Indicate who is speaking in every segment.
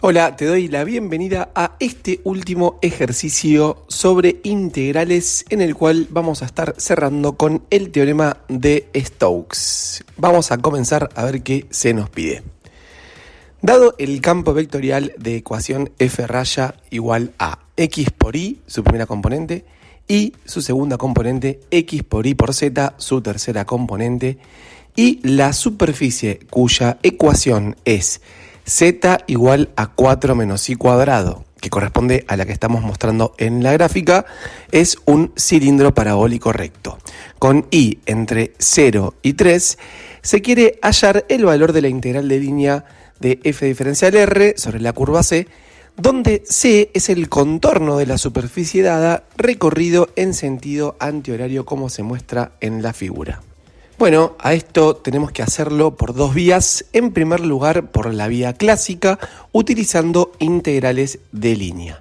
Speaker 1: Hola, te doy la bienvenida a este último ejercicio sobre integrales en el cual vamos a estar cerrando con el teorema de Stokes. Vamos a comenzar a ver qué se nos pide. Dado el campo vectorial de ecuación f raya igual a x por y, su primera componente, y su segunda componente, x por y por z, su tercera componente, y la superficie cuya ecuación es z igual a 4 menos y cuadrado, que corresponde a la que estamos mostrando en la gráfica, es un cilindro parabólico recto. Con y entre 0 y 3 se quiere hallar el valor de la integral de línea de f diferencial r sobre la curva C, donde C es el contorno de la superficie dada recorrido en sentido antihorario como se muestra en la figura. Bueno, a esto tenemos que hacerlo por dos vías. En primer lugar, por la vía clásica, utilizando integrales de línea.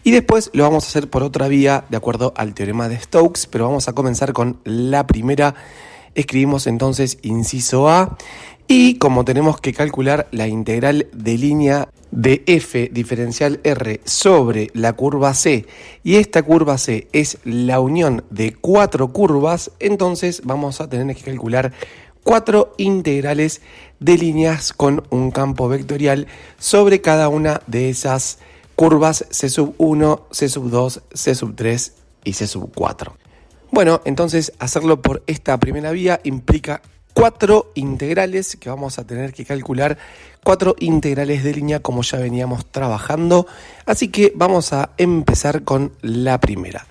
Speaker 1: Y después lo vamos a hacer por otra vía, de acuerdo al teorema de Stokes, pero vamos a comenzar con la primera. Escribimos entonces inciso A, y como tenemos que calcular la integral de línea de f diferencial r sobre la curva C, y esta curva C es la unión de cuatro curvas, entonces vamos a tener que calcular cuatro integrales de líneas con un campo vectorial sobre cada una de esas curvas C sub 1, C sub 2, C sub 3 y C sub 4. Bueno, entonces hacerlo por esta primera vía implica cuatro integrales que vamos a tener que calcular, cuatro integrales de línea como ya veníamos trabajando, así que vamos a empezar con la primera.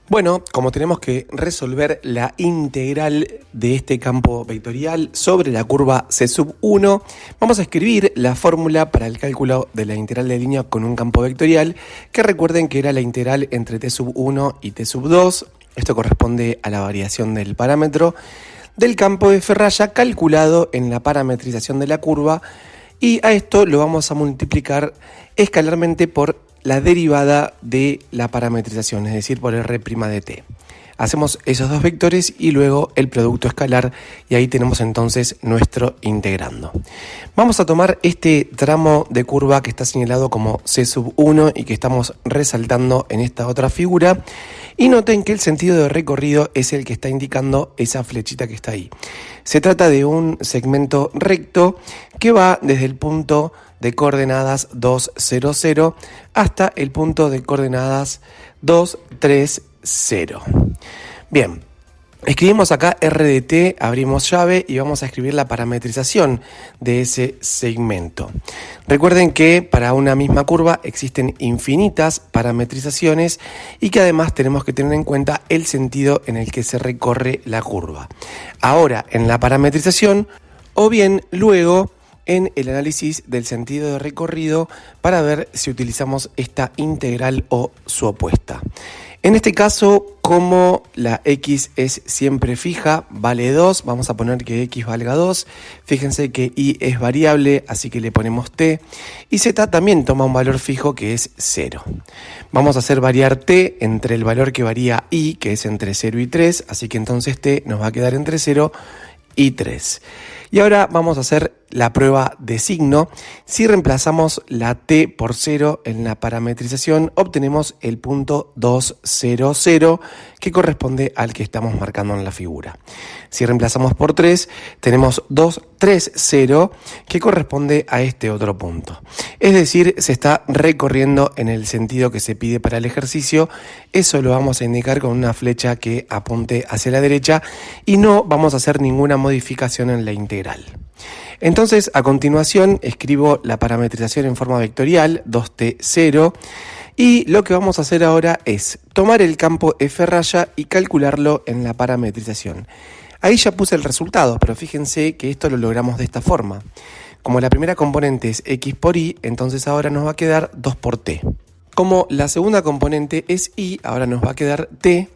Speaker 1: Bueno, como tenemos que resolver la integral de este campo vectorial sobre la curva C sub 1, vamos a escribir la fórmula para el cálculo de la integral de línea con un campo vectorial, que recuerden que era la integral entre t sub 1 y t sub 2, esto corresponde a la variación del parámetro del campo de f raya calculado en la parametrización de la curva, y a esto lo vamos a multiplicar escalarmente por la derivada de la parametrización, es decir, por r' de t. Hacemos esos dos vectores y luego el producto escalar, y ahí tenemos entonces nuestro integrando. Vamos a tomar este tramo de curva que está señalado como C sub 1 y que estamos resaltando en esta otra figura, y noten que el sentido de recorrido es el que está indicando esa flechita que está ahí. Se trata de un segmento recto que va desde el punto de coordenadas 2, 0, 0 hasta el punto de coordenadas 2, 3, 0. Bien, escribimos acá r de t, abrimos llave y vamos a escribir la parametrización de ese segmento. Recuerden que para una misma curva existen infinitas parametrizaciones y que además tenemos que tener en cuenta el sentido en el que se recorre la curva. Ahora en la parametrización o bien luego en el análisis del sentido de recorrido para ver si utilizamos esta integral o su opuesta. En este caso, como la x es siempre fija, vale 2, vamos a poner que x valga 2. Fíjense que y es variable, así que le ponemos t. Y z también toma un valor fijo que es 0. Vamos a hacer variar t entre el valor que varía y, que es entre 0 y 3, así que entonces t nos va a quedar entre 0 y 3. Y ahora vamos a hacer la prueba de signo. Si reemplazamos la t por 0 en la parametrización, obtenemos el punto 2, 0, 0, que corresponde al que estamos marcando en la figura. Si reemplazamos por 3, tenemos 2, 3, 0, que corresponde a este otro punto. Es decir, se está recorriendo en el sentido que se pide para el ejercicio. Eso lo vamos a indicar con una flecha que apunte hacia la derecha y no vamos a hacer ninguna modificación en la integral. Entonces, a continuación, escribo la parametrización en forma vectorial, 2t, 0, y lo que vamos a hacer ahora es tomar el campo f raya y calcularlo en la parametrización. Ahí ya puse el resultado, pero fíjense que esto lo logramos de esta forma. Como la primera componente es x por y, entonces ahora nos va a quedar 2 por t. Como la segunda componente es y, ahora nos va a quedar t.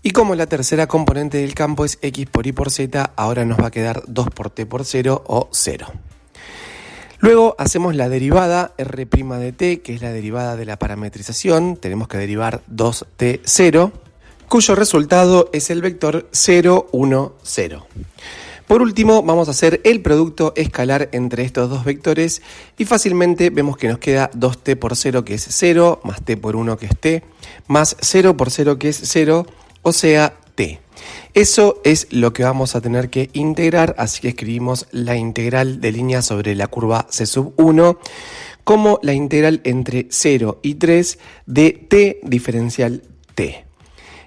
Speaker 1: Y como la tercera componente del campo es x por y por z, ahora nos va a quedar 2 por t por 0 o 0. Luego hacemos la derivada r' de t, que es la derivada de la parametrización. Tenemos que derivar 2t0, cuyo resultado es el vector 0, 1, 0. Por último, vamos a hacer el producto escalar entre estos dos vectores y fácilmente vemos que nos queda 2t por 0 que es 0, más t por 1 que es t, más 0 por 0 que es 0, o sea, t. Eso es lo que vamos a tener que integrar, así que escribimos la integral de línea sobre la curva C sub 1 como la integral entre 0 y 3 de t diferencial t.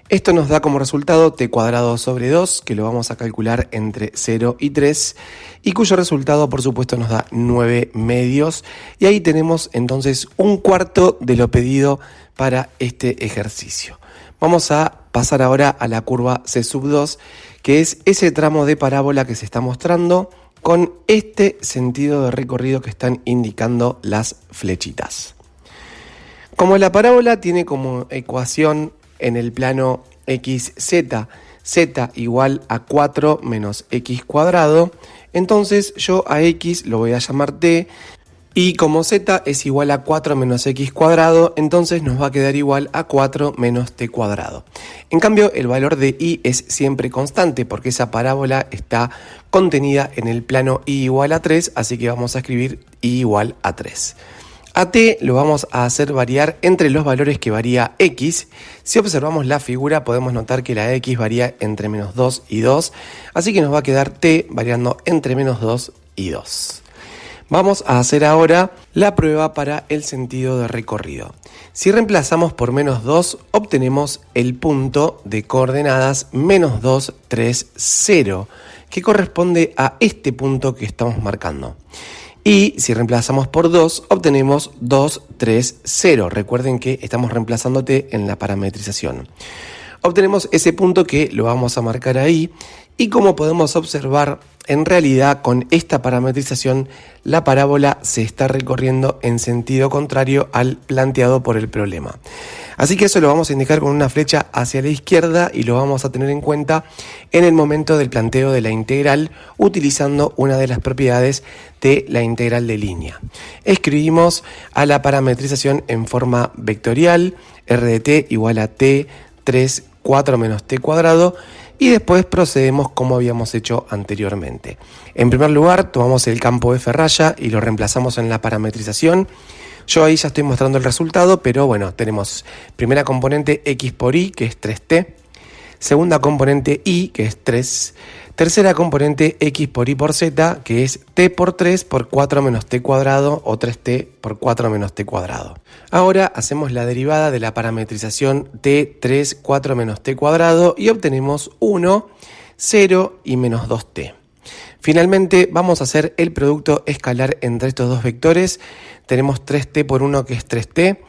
Speaker 1: Esto nos da como resultado t cuadrado sobre 2, que lo vamos a calcular entre 0 y 3, y cuyo resultado, por supuesto, nos da 9 medios. Y ahí tenemos entonces un cuarto de lo pedido para este ejercicio. Vamos a pasar ahora a la curva C sub 2, que es ese tramo de parábola que se está mostrando con este sentido de recorrido que están indicando las flechitas. Como la parábola tiene como ecuación en el plano xz, z igual a 4 menos x cuadrado, entonces yo a x lo voy a llamar t, y como z es igual a 4 menos x cuadrado, entonces nos va a quedar igual a 4 menos t cuadrado. En cambio, el valor de y es siempre constante porque esa parábola está contenida en el plano y igual a 3, así que vamos a escribir y igual a 3. A t lo vamos a hacer variar entre los valores que varía x. Si observamos la figura podemos notar que la x varía entre menos 2 y 2, así que nos va a quedar t variando entre menos 2 y 2. Vamos a hacer ahora la prueba para el sentido de recorrido. Si reemplazamos por menos 2, obtenemos el punto de coordenadas menos 2, 3, 0, que corresponde a este punto que estamos marcando. Y si reemplazamos por 2, obtenemos 2, 3, 0. Recuerden que estamos reemplazando t en la parametrización. Obtenemos ese punto que lo vamos a marcar ahí. Y como podemos observar, en realidad con esta parametrización la parábola se está recorriendo en sentido contrario al planteado por el problema. Así que eso lo vamos a indicar con una flecha hacia la izquierda y lo vamos a tener en cuenta en el momento del planteo de la integral utilizando una de las propiedades de la integral de línea. Escribimos a la parametrización en forma vectorial, r de t igual a t 3, 4 menos t cuadrado, y después procedemos como habíamos hecho anteriormente. En primer lugar, tomamos el campo f raya y lo reemplazamos en la parametrización. Yo ahí ya estoy mostrando el resultado, pero bueno, tenemos primera componente x por y, que es 3t. Segunda componente y, que es 3. Tercera componente x por y por z, que es t por 3 por 4 menos t cuadrado, o 3t por 4 menos t cuadrado. Ahora hacemos la derivada de la parametrización t, 3, 4 menos t cuadrado y obtenemos 1, 0 y menos 2t. Finalmente vamos a hacer el producto escalar entre estos dos vectores. Tenemos 3t por 1 que es 3t.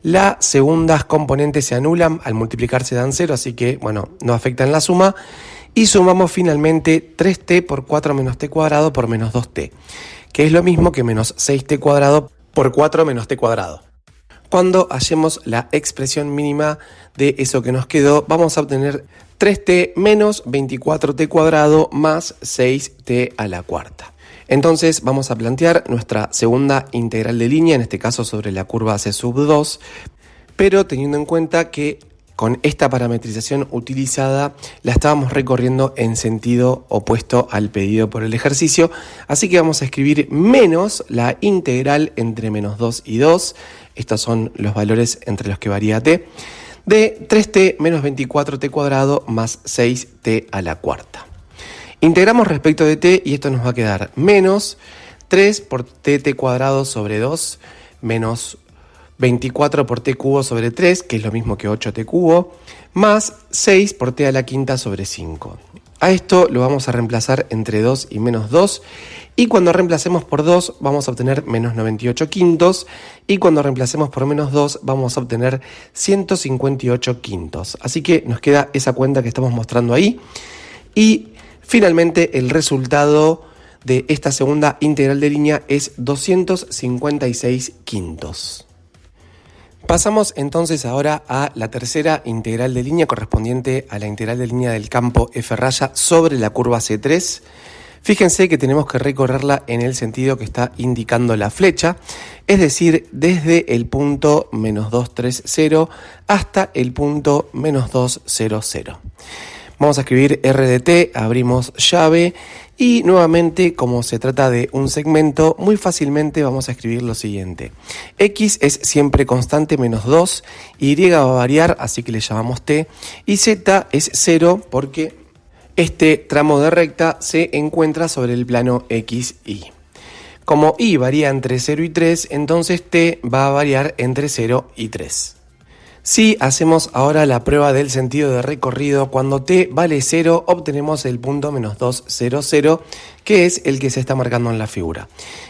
Speaker 1: Las segundas componentes se anulan, al multiplicarse dan 0, así que bueno, no afectan la suma. Y sumamos finalmente 3t por 4 menos t cuadrado por menos 2t, que es lo mismo que menos 6t cuadrado por 4 menos t cuadrado. Cuando hallemos la expresión mínima de eso que nos quedó, vamos a obtener 3t menos 24t cuadrado más 6t a la cuarta. Entonces vamos a plantear nuestra segunda integral de línea, en este caso sobre la curva C sub 2, pero teniendo en cuenta que con esta parametrización utilizada la estábamos recorriendo en sentido opuesto al pedido por el ejercicio, así que vamos a escribir menos la integral entre menos 2 y 2, estos son los valores entre los que varía t, de 3t menos 24t cuadrado más 6t a la cuarta. Integramos respecto de t y esto nos va a quedar menos 3 por tt cuadrado sobre 2 menos 24 por t cubo sobre 3, que es lo mismo que 8t cubo, más 6 por t a la quinta sobre 5. A esto lo vamos a reemplazar entre 2 y menos 2, y cuando reemplacemos por 2 vamos a obtener menos 98 quintos, y cuando reemplacemos por menos 2 vamos a obtener 158 quintos. Así que nos queda esa cuenta que estamos mostrando ahí, y finalmente el resultado de esta segunda integral de línea es 256 quintos. Pasamos entonces ahora a la tercera integral de línea correspondiente a la integral de línea del campo f raya sobre la curva C3. Fíjense que tenemos que recorrerla en el sentido que está indicando la flecha, es decir, desde el punto menos 2, 3, 0 hasta el punto menos 2, 0, 0. Vamos a escribir r de t, abrimos llave Y nuevamente, como se trata de un segmento, muy fácilmente vamos a escribir lo siguiente. X es siempre constante menos 2, Y va a variar, así que le llamamos T, y Z es 0 porque este tramo de recta se encuentra sobre el plano XY. Como Y varía entre 0 y 3, entonces T va a variar entre 0 y 3. Si hacemos ahora la prueba del sentido de recorrido, cuando t vale 0 obtenemos el punto menos 2, 0, 0, que es el que se está marcando en la figura.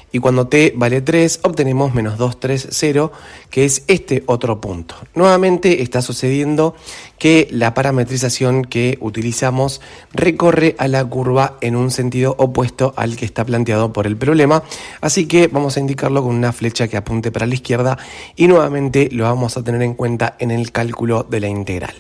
Speaker 1: Y cuando t vale 3 obtenemos menos 2, 3, 0, que es este otro punto. Nuevamente está sucediendo que la parametrización que utilizamos recorre a la curva en un sentido opuesto al que está planteado por el problema, así que vamos a indicarlo con una flecha que apunte para la izquierda y nuevamente lo vamos a tener en cuenta en el cálculo de la integral.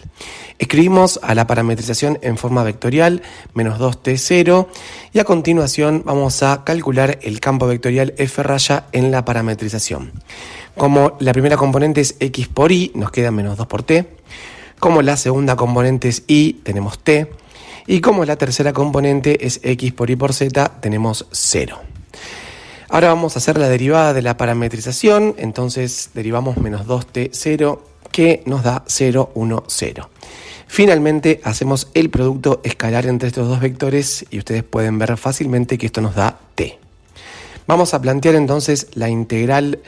Speaker 1: Escribimos a la parametrización en forma vectorial, menos 2t0, y a continuación vamos a calcular el campo vectorial f raya en la parametrización. Como la primera componente es x por y, nos queda menos 2 por t. Como la segunda componente es y, tenemos t. Y como la tercera componente es x por y por z, tenemos 0. Ahora vamos a hacer la derivada de la parametrización, entonces derivamos menos 2t0, que nos da 0, 1, 0. Finalmente hacemos el producto escalar entre estos dos vectores y ustedes pueden ver fácilmente que esto nos da t. Vamos a plantear entonces la integral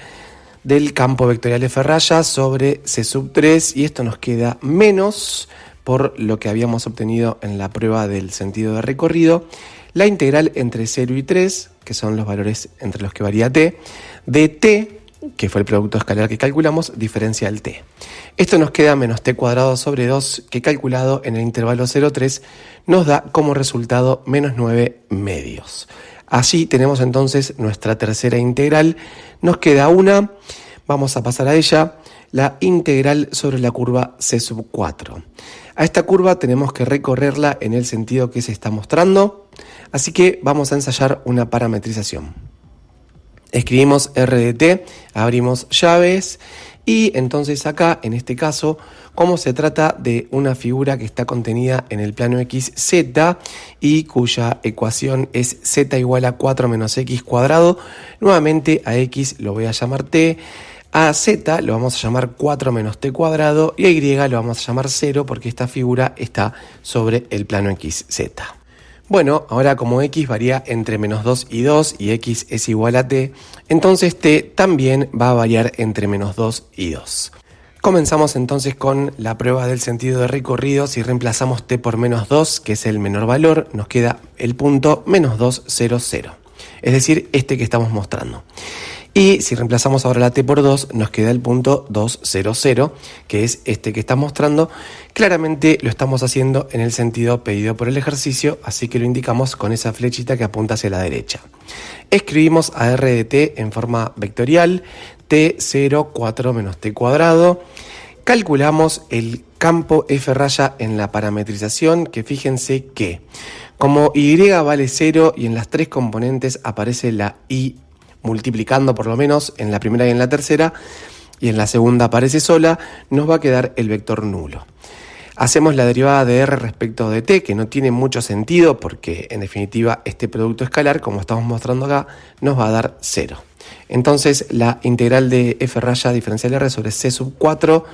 Speaker 1: del campo vectorial f raya sobre c sub 3 y esto nos queda menos, por lo que habíamos obtenido en la prueba del sentido de recorrido, la integral entre 0 y 3, que son los valores entre los que varía t, de t, que fue el producto escalar que calculamos, diferencial t. Esto nos queda menos t cuadrado sobre 2, que calculado en el intervalo 0,3 nos da como resultado menos 9 medios. Allí tenemos entonces nuestra tercera integral, nos queda una, vamos a pasar a ella, la integral sobre la curva c sub 4. A esta curva tenemos que recorrerla en el sentido que se está mostrando, así que vamos a ensayar una parametrización. Escribimos r de t, abrimos llaves y entonces acá, en este caso, como se trata de una figura que está contenida en el plano XZ y cuya ecuación es z igual a 4 menos x cuadrado, nuevamente a x lo voy a llamar t, a z lo vamos a llamar 4 menos t cuadrado y a y lo vamos a llamar 0 porque esta figura está sobre el plano XZ. Bueno, ahora como x varía entre menos 2 y 2 y x es igual a t, entonces t también va a variar entre menos 2 y 2. Comenzamos entonces con la prueba del sentido de recorrido. Si reemplazamos t por menos 2, que es el menor valor, nos queda el punto menos 2, 0, 0. Es decir, este que estamos mostrando. Y si reemplazamos ahora la t por 2, nos queda el punto 2, 0, 0, que es este que está mostrando. Claramente lo estamos haciendo en el sentido pedido por el ejercicio, así que lo indicamos con esa flechita que apunta hacia la derecha. Escribimos a r de t en forma vectorial, t, 0, 4 menos t cuadrado. Calculamos el campo f raya en la parametrización, que fíjense que como y vale 0 y en las tres componentes aparece la y multiplicando por lo menos en la primera y en la tercera, y en la segunda aparece sola, nos va a quedar el vector nulo. Hacemos la derivada de r respecto de t, que no tiene mucho sentido porque en definitiva este producto escalar, como estamos mostrando acá, nos va a dar 0. Entonces la integral de f raya diferencial r sobre c sub 4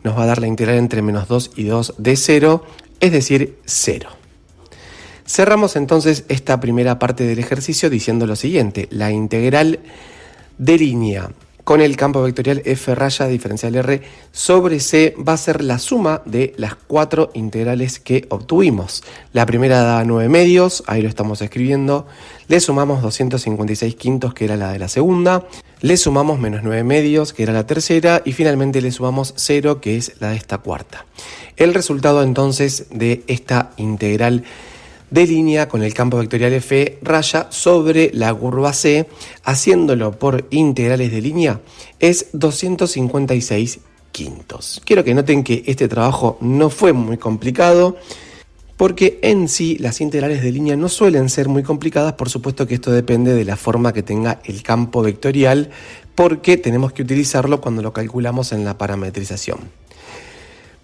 Speaker 1: nos va a dar la integral entre menos 2 y 2 de 0, es decir, 0. Cerramos entonces esta primera parte del ejercicio diciendo lo siguiente: la integral de línea con el campo vectorial f raya diferencial r sobre c va a ser la suma de las cuatro integrales que obtuvimos. La primera da 9 medios, ahí lo estamos escribiendo, le sumamos 256 quintos, que era la de la segunda, le sumamos menos 9 medios, que era la tercera, y finalmente le sumamos 0, que es la de esta cuarta. El resultado entonces de esta integral de línea con el campo vectorial f raya sobre la curva C, haciéndolo por integrales de línea, es 256 quintos. Quiero que noten que este trabajo no fue muy complicado, porque en sí las integrales de línea no suelen ser muy complicadas. Por supuesto que esto depende de la forma que tenga el campo vectorial, porque tenemos que utilizarlo cuando lo calculamos en la parametrización.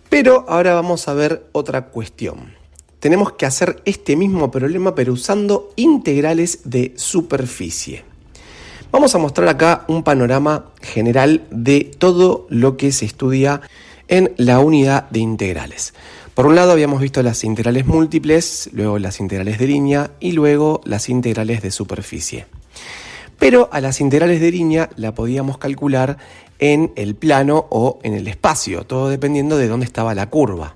Speaker 1: Pero ahora vamos a ver otra cuestión. tenemos que hacer este mismo problema pero usando integrales de superficie. Vamos a mostrar acá un panorama general de todo lo que se estudia en la unidad de integrales. Por un lado habíamos visto las integrales múltiples, luego las integrales de línea y luego las integrales de superficie. Pero a las integrales de línea la podíamos calcular en el plano o en el espacio, todo dependiendo de dónde estaba la curva.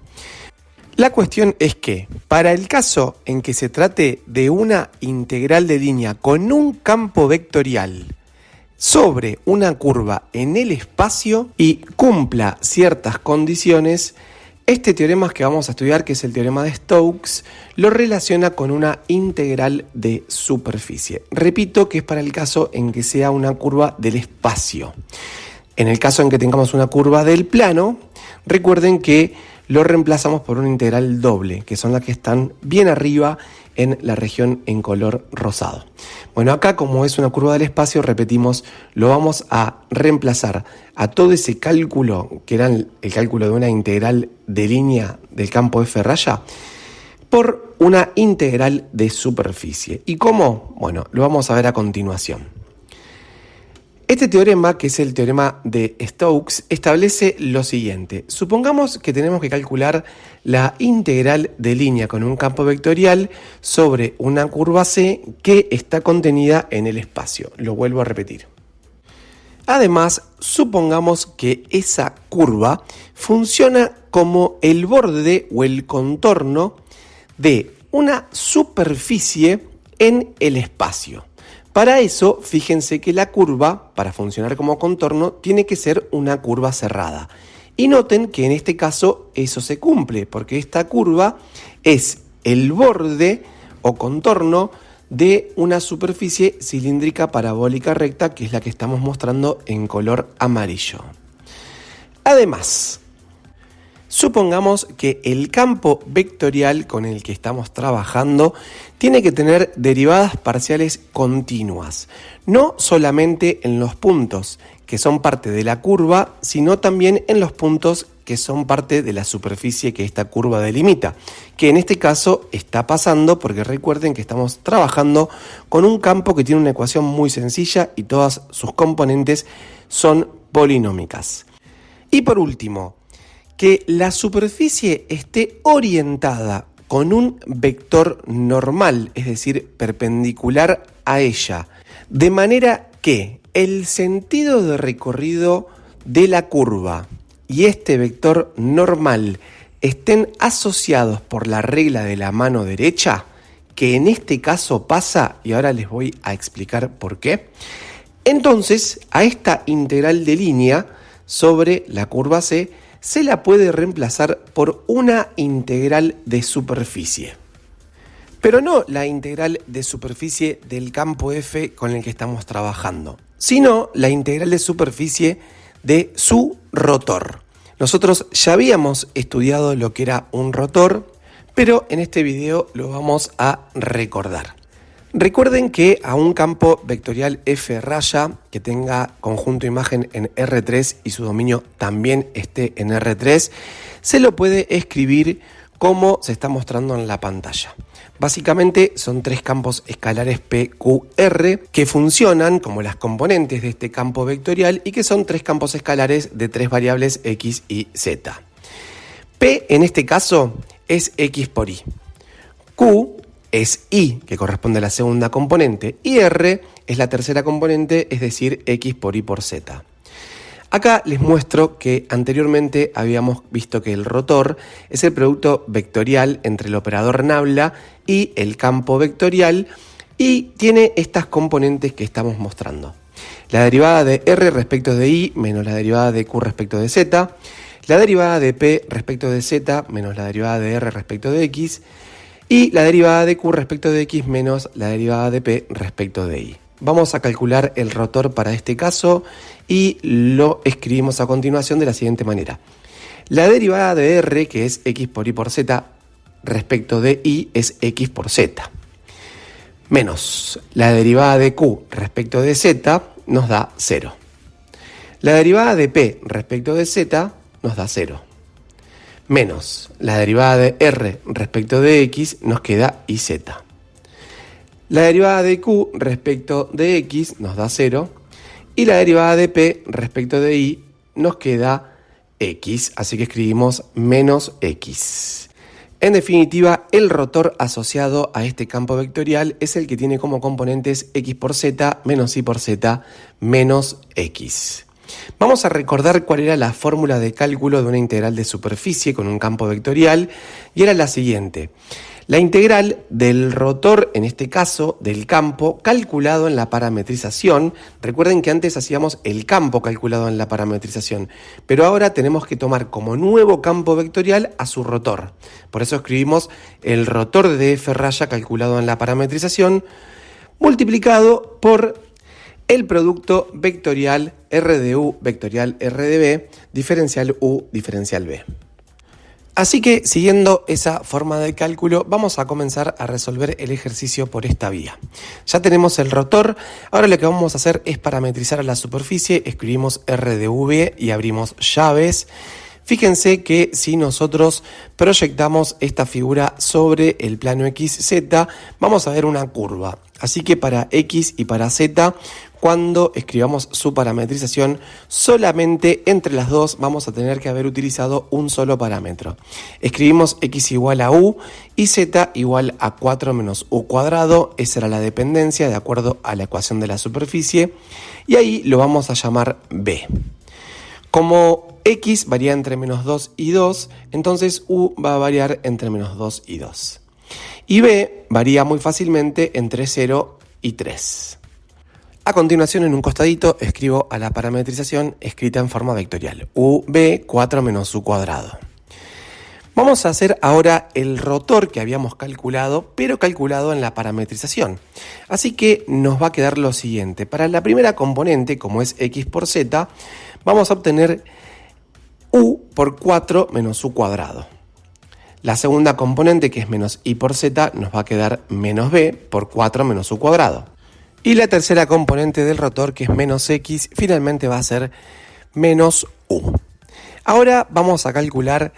Speaker 1: La cuestión es que, para el caso en que se trate de una integral de línea con un campo vectorial sobre una curva en el espacio y cumpla ciertas condiciones, este teorema que vamos a estudiar, que es el teorema de Stokes, lo relaciona con una integral de superficie. Repito que es para el caso en que sea una curva del espacio. En el caso en que tengamos una curva del plano, recuerden que lo reemplazamos por una integral doble, que son las que están bien arriba en la región en color rosado. Bueno, acá como es una curva del espacio, repetimos, lo vamos a reemplazar a todo ese cálculo, que era el cálculo de una integral de línea del campo F raya, por una integral de superficie. ¿Y cómo? Bueno, lo vamos a ver a continuación. Este teorema, que es el teorema de Stokes, establece lo siguiente. Supongamos que tenemos que calcular la integral de línea con un campo vectorial sobre una curva C que está contenida en el espacio. Lo vuelvo a repetir. Además, supongamos que esa curva funciona como el borde o el contorno de una superficie en el espacio. Para eso, fíjense que la curva, para funcionar como contorno, tiene que ser una curva cerrada. Y noten que en este caso eso se cumple, porque esta curva es el borde o contorno de una superficie cilíndrica parabólica recta, que es la que estamos mostrando en color amarillo. Además, supongamos que el campo vectorial con el que estamos trabajando tiene que tener derivadas parciales continuas, no solamente en los puntos que son parte de la curva, sino también en los puntos que son parte de la superficie que esta curva delimita, que en este caso está pasando porque recuerden que estamos trabajando con un campo que tiene una ecuación muy sencilla y todas sus componentes son polinómicas. Y por último, que la superficie esté orientada con un vector normal, es decir, perpendicular a ella, de manera que el sentido de recorrido de la curva y este vector normal estén asociados por la regla de la mano derecha, que en este caso pasa, y ahora les voy a explicar por qué, entonces a esta integral de línea sobre la curva C se la puede reemplazar por una integral de superficie. Pero no la integral de superficie del campo F con el que estamos trabajando, sino la integral de superficie de su rotor. Nosotros ya habíamos estudiado lo que era un rotor, pero en este video lo vamos a recordar. Recuerden que a un campo vectorial F raya que tenga conjunto imagen en R3 y su dominio también esté en R3, se lo puede escribir como se está mostrando en la pantalla. Básicamente son tres campos escalares P, Q, R que funcionan como las componentes de este campo vectorial y que son tres campos escalares de tres variables X y Z. P en este caso es X por Y. Q es Y, que corresponde a la segunda componente, y R es la tercera componente, es decir, X por Y por Z. Acá les muestro que anteriormente habíamos visto que el rotor es el producto vectorial entre el operador nabla y el campo vectorial y tiene estas componentes que estamos mostrando. La derivada de R respecto de Y menos la derivada de Q respecto de Z, la derivada de P respecto de Z menos la derivada de R respecto de X, y la derivada de Q respecto de X menos la derivada de P respecto de Y. Vamos a calcular el rotor para este caso y lo escribimos a continuación de la siguiente manera. La derivada de R, que es X por Y por Z, respecto de Y es X por Z. Menos la derivada de Q respecto de Z nos da 0. La derivada de P respecto de Z nos da 0. menos la derivada de r respecto de x nos queda iz. La derivada de q respecto de x nos da 0 y la derivada de p respecto de y nos queda x, así que escribimos menos x. En definitiva, el rotor asociado a este campo vectorial es el que tiene como componentes x por z menos y por z menos x. Vamos a recordar cuál era la fórmula de cálculo de una integral de superficie con un campo vectorial y era la siguiente. La integral del rotor, en este caso del campo, calculado en la parametrización. Recuerden que antes hacíamos el campo calculado en la parametrización, pero ahora tenemos que tomar como nuevo campo vectorial a su rotor. Por eso escribimos el rotor de f raya calculado en la parametrización multiplicado por el producto vectorial R de U vectorial R de B, diferencial U diferencial B. Así que, siguiendo esa forma de cálculo, vamos a comenzar a resolver el ejercicio por esta vía. Ya tenemos el rotor, ahora lo que vamos a hacer es parametrizar a la superficie, escribimos R de V y abrimos llaves. Fíjense que si nosotros proyectamos esta figura sobre el plano XZ, vamos a ver una curva. Así que para X y para Z, cuando escribamos su parametrización, solamente entre las dos vamos a tener que haber utilizado un solo parámetro. Escribimos X igual a U y Z igual a 4 menos U cuadrado. Esa era la dependencia de acuerdo a la ecuación de la superficie. Y ahí lo vamos a llamar B. Como X varía entre menos 2 y 2, entonces U va a variar entre menos 2 y 2. Y B varía muy fácilmente entre 0 y 3. A continuación, en un costadito, escribo a la parametrización escrita en forma vectorial. UB 4 menos U cuadrado. Vamos a hacer ahora el rotor que habíamos calculado, pero calculado en la parametrización. Así que nos va a quedar lo siguiente. Para la primera componente, como es X por Z, vamos a obtener U por 4 menos U cuadrado. La segunda componente, que es menos Y por Z, nos va a quedar menos B por 4 menos U cuadrado. Y la tercera componente del rotor, que es menos X, finalmente va a ser menos U. Ahora vamos a calcular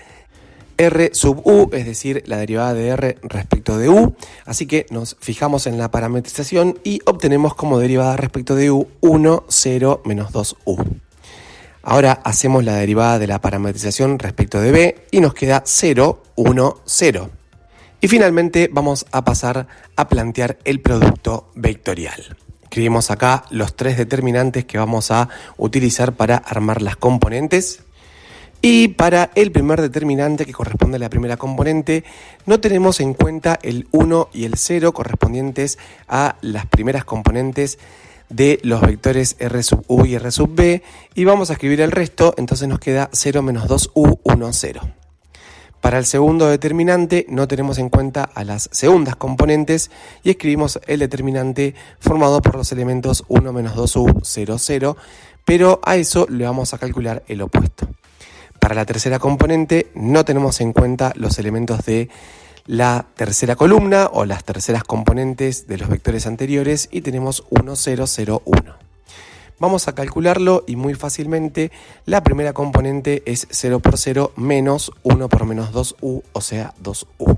Speaker 1: R sub U, es decir, la derivada de R respecto de U. Así que nos fijamos en la parametrización y obtenemos como derivada respecto de U 1, 0, menos 2U. Ahora hacemos la derivada de la parametrización respecto de B y nos queda 0, 1, 0. Y finalmente vamos a pasar a plantear el producto vectorial. Escribimos acá los tres determinantes que vamos a utilizar para armar las componentes. Y para el primer determinante, que corresponde a la primera componente, no tenemos en cuenta el 1 y el 0 correspondientes a las primeras componentes de los vectores R sub U y R sub B. Y vamos a escribir el resto, entonces nos queda 0 menos 2U, 1, 0. Para el segundo determinante no tenemos en cuenta a las segundas componentes y escribimos el determinante formado por los elementos 1 menos 2u, 0, 0, pero a eso le vamos a calcular el opuesto. Para la tercera componente no tenemos en cuenta los elementos de la tercera columna o las terceras componentes de los vectores anteriores y tenemos 1, 0, 0, 1. Vamos a calcularlo y muy fácilmente la primera componente es 0 por 0 menos 1 por menos 2u, o sea 2u.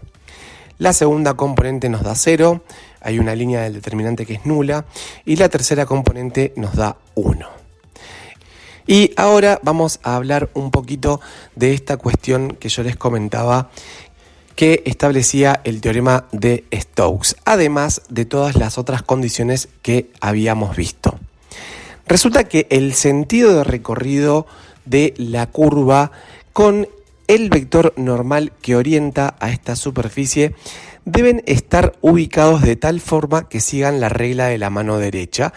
Speaker 1: La segunda componente nos da 0, hay una línea del determinante que es nula y la tercera componente nos da 1. Y ahora vamos a hablar un poquito de esta cuestión que yo les comentaba que establecía el teorema de Stokes, además de todas las otras condiciones que habíamos visto. Resulta que el sentido de recorrido de la curva con el vector normal que orienta a esta superficie deben estar ubicados de tal forma que sigan la regla de la mano derecha.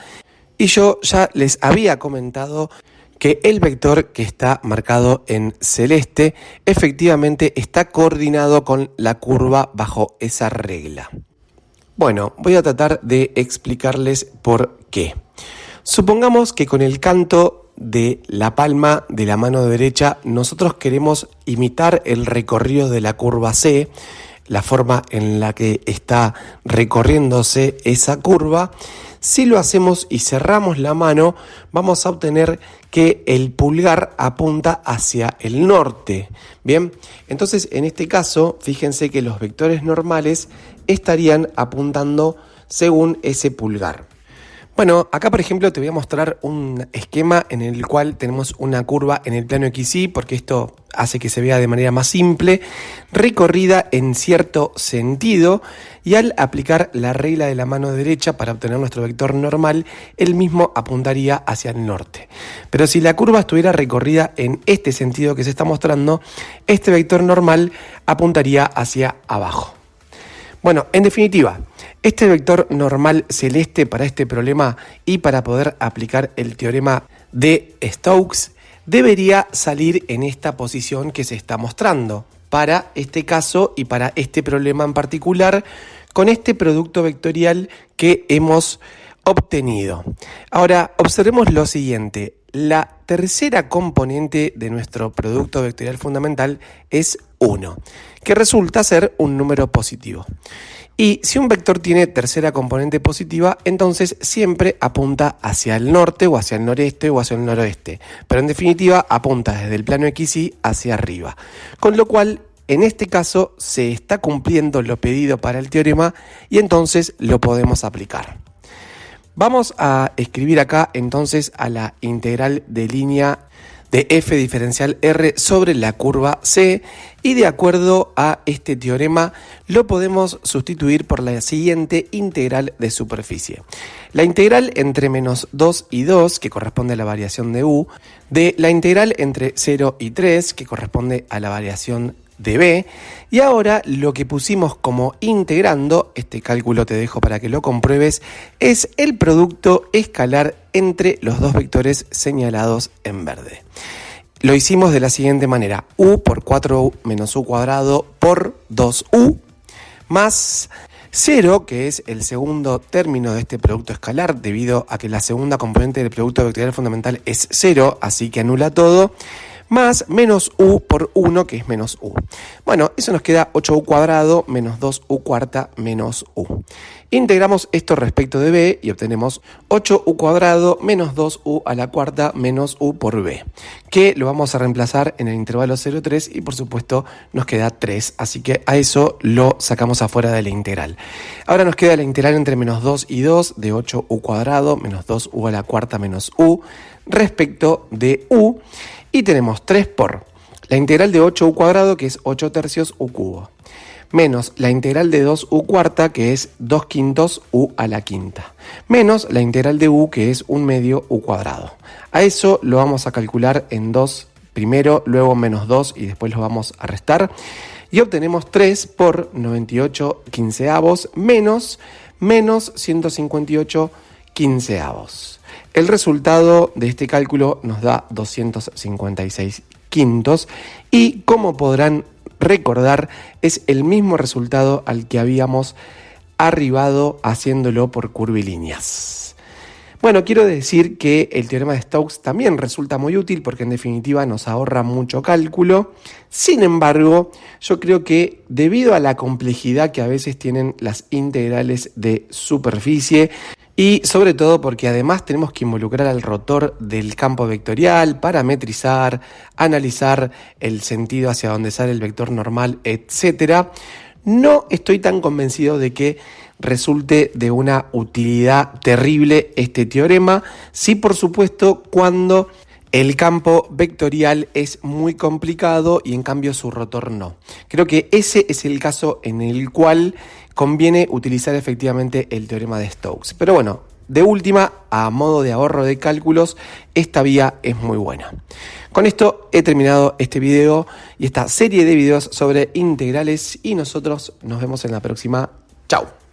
Speaker 1: Y yo ya les había comentado que el vector que está marcado en celeste efectivamente está coordinado con la curva bajo esa regla. Bueno, voy a tratar de explicarles por qué. Supongamos que con el canto de la palma de la mano derecha nosotros queremos imitar el recorrido de la curva C, la forma en la que está recorriéndose esa curva. Si lo hacemos y cerramos la mano, vamos a obtener que el pulgar apunta hacia el norte. Bien, entonces en este caso, fíjense que los vectores normales estarían apuntando según ese pulgar. Bueno, acá por ejemplo te voy a mostrar un esquema en el cual tenemos una curva en el plano XY, porque esto hace que se vea de manera más simple, recorrida en cierto sentido, y al aplicar la regla de la mano derecha para obtener nuestro vector normal, el mismo apuntaría hacia el norte. Pero si la curva estuviera recorrida en este sentido que se está mostrando, este vector normal apuntaría hacia abajo. Bueno, en definitiva, este vector normal celeste para este problema y para poder aplicar el teorema de Stokes debería salir en esta posición que se está mostrando para este caso y para este problema en particular con este producto vectorial que hemos obtenido. Ahora, observemos lo siguiente. La tercera componente de nuestro producto vectorial fundamental es 1, que resulta ser un número positivo. Y si un vector tiene tercera componente positiva, entonces siempre apunta hacia el norte o hacia el noreste o hacia el noroeste. Pero en definitiva apunta desde el plano XY hacia arriba. Con lo cual, en este caso, se está cumpliendo lo pedido para el teorema y entonces lo podemos aplicar. Vamos a escribir acá entonces a la integral de línea de f diferencial r sobre la curva C, y de acuerdo a este teorema lo podemos sustituir por la siguiente integral de superficie. La integral entre menos 2 y 2, que corresponde a la variación de u, de la integral entre 0 y 3, que corresponde a la variación de b, y ahora lo que pusimos como integrando, este cálculo te dejo para que lo compruebes, es el producto escalar entre los dos vectores señalados en verde. Lo hicimos de la siguiente manera: u por 4u menos u cuadrado por 2u más 0, que es el segundo término de este producto escalar, debido a que la segunda componente del producto vectorial fundamental es 0, así que anula todo, más menos u por 1, que es menos u. Bueno, eso nos queda 8u cuadrado menos 2u cuarta menos u. Integramos esto respecto de b y obtenemos 8u cuadrado menos 2u a la cuarta menos u por b, que lo vamos a reemplazar en el intervalo 0,3 y por supuesto nos queda 3, así que a eso lo sacamos afuera de la integral. Ahora nos queda la integral entre menos 2 y 2 de 8u cuadrado menos 2u a la cuarta menos u respecto de u. Y tenemos 3 por la integral de 8u cuadrado, que es 8 tercios u cubo, menos la integral de 2u cuarta, que es 2 quintos u a la quinta, menos la integral de u, que es 1 medio u cuadrado. A eso lo vamos a calcular en 2 primero, luego menos 2 y después lo vamos a restar. Y obtenemos 3 por 98 quinceavos menos 158 quinceavos. El resultado de este cálculo nos da 256 quintos y, como podrán recordar, es el mismo resultado al que habíamos arribado haciéndolo por curvilíneas. Bueno, quiero decir que el teorema de Stokes también resulta muy útil porque en definitiva nos ahorra mucho cálculo. Sin embargo, yo creo que debido a la complejidad que a veces tienen las integrales de superficie, y sobre todo porque además tenemos que involucrar al rotor del campo vectorial, parametrizar, analizar el sentido hacia donde sale el vector normal, etc., no estoy tan convencido de que resulte de una utilidad terrible este teorema. Sí, por supuesto, cuando el campo vectorial es muy complicado y en cambio su rotor no. Creo que ese es el caso en el cual conviene utilizar efectivamente el teorema de Stokes. Pero bueno, de última, a modo de ahorro de cálculos, esta vía es muy buena. Con esto he terminado este video y esta serie de videos sobre integrales y nosotros nos vemos en la próxima. ¡Chao!